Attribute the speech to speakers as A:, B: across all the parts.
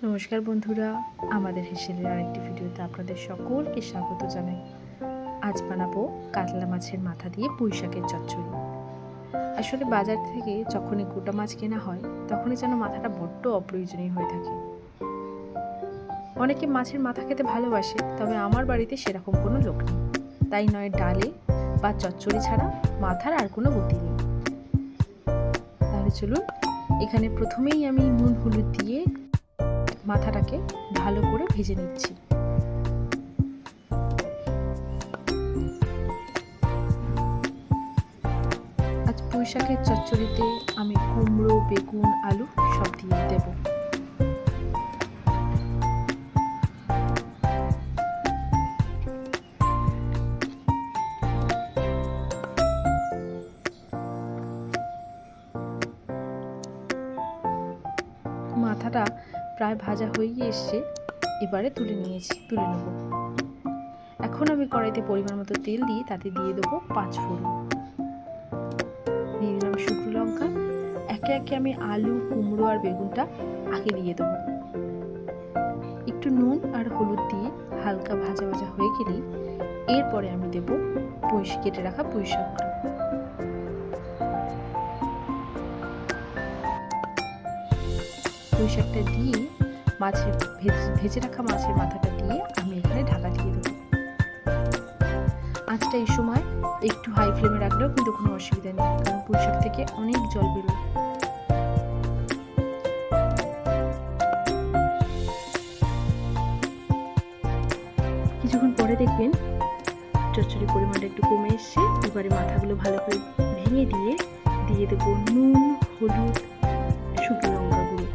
A: নমস্কার বন্ধুরা, আমাদের হেসেলের আরেকটি ভিডিওতে আপনাদের সকলকে স্বাগত জানাই। আজ বানাবো কাতলা মাছের মাথা দিয়ে পুঁই শাকের চচ্চড়ি। আসলে বাজার থেকে যখনই গোটা মাছ কেনা হয় তখনই যেন মাথাটা বড্ড অপ্রয়োজনীয় হয়ে থাকে। অনেকে মাছের মাথা খেতে ভালোবাসে, তবে আমার বাড়িতে সেরকম কোনো লোক নেই, তাই নয় ডালে বা চচ্চড়ি ছাড়া মাথার আর কোনো গতি নেই। তাহলে চলুন, এখানে প্রথমেই আমি নুন হলুদ দিয়ে মাথাটাকে ভালো করে ভেজে নিচ্ছি। আজ পুঁই শাকের চচ্চড়িতে আমি কুমড়ো, বেগুন, আলু সব দিয়ে দেব। মাথাটা প্রায় ভাজা হয়ে এসছে, এবারে তুলে নেব। এখন আমি কড়াইতে পরিমাণ মতো তেল দিয়ে তাতে দিয়ে দেবো 5 ফোড়ন, দিয়ে দিলাম শুকনো লঙ্কা। একে একে আমি আলু, কুমড়ো আর বেগুনটা আগে দিয়ে দেবো। একটু নুন আর হলুদ দিয়ে হালকা ভাজা ভাজা হয়ে গেলেই এরপরে আমি দেব কেটে রাখা পুঁই শাকটা। পুঁই শাকটা দিয়ে ভেজে রাখা মাছের মাথাটা দিয়ে আমি এখানে ঢাকা দিয়ে দেবো। আঁচটা এই সময় একটু হাই ফ্লেমে রাখলেও কিন্তু কোনো অসুবিধা নেই, কারণ পুঁই শাক থেকে অনেক জল বেরোয়। কিছুক্ষণ পরে দেখবেন চচ্চড়ির পরিমাণটা একটু কমে এসছে। এবারে মাথাগুলো ভালো করে ভেঙে দিয়ে দেবো নুন, হলুদ, শুকনো লঙ্কা গুঁড়ো।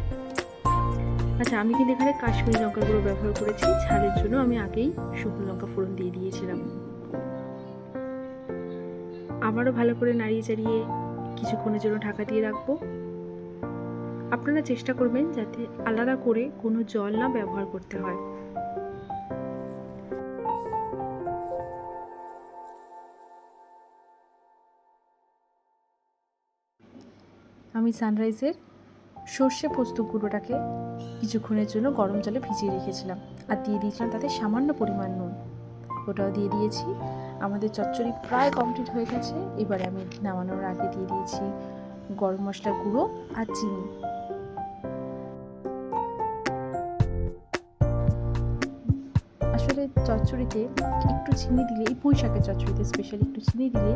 A: আচ্ছা, আমি কিন্তু এখানে কাশ্মীরি লঙ্কা গুঁড়ো ব্যবহার করেছি, ঝালের জন্য আমি আগেই শুকনো লঙ্কা ফোড়ন দিয়ে দিয়েছিলাম। আবারও ভালো করে নাড়িয়ে চাড়িয়ে কিছুক্ষণের জন্য ঢাকা দিয়ে রাখবো। আপনারা চেষ্টা করবেন যাতে আলাদা করে কোনো জল না ব্যবহার করতে হয়। আমি সানরাইজের সর্ষে পোস্ত গুঁড়োটাকে কিছুক্ষণের জন্য গরম জলে ভিজিয়ে রেখেছিলাম, আর দিয়ে দিয়েছিলাম তাতে সামান্য পরিমাণ নুন, ওটাও দিয়ে দিয়েছি। আমাদের চচ্চড়ি প্রায় কমপ্লিট হয়ে গেছে। এবারে আমি নামানোর আগে দিয়ে দিয়েছি গরম মশলা গুঁড়ো আর চিনি। আসলে চচ্চড়িতে একটু চিনি দিলে, এই পুঁই শাকের চচ্চড়িতে স্পেশালি একটু চিনি দিলে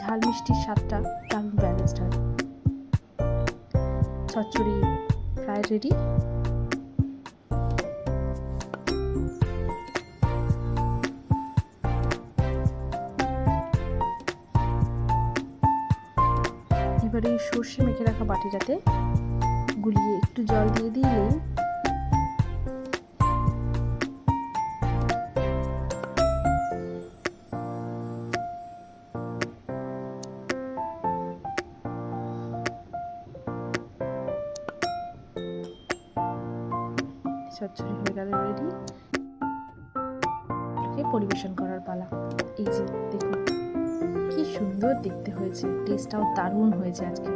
A: ঝাল মিষ্টির স্বাদটা দারুণ ব্যালেন্সড হয়। চচ্চড়ি প্রায় রেডি। এবারে এই সর্ষে মেখে রাখা বাটিটাতে গুলিয়ে একটু জল দিয়ে দিলেই চচ্চড়ি হয়ে গেল রেডি। পরিবেশন করার পালা। এই যে দেখুন কি সুন্দর দেখতে হয়েছে, টেস্টটাও দারুণ হয়েছে আজকে।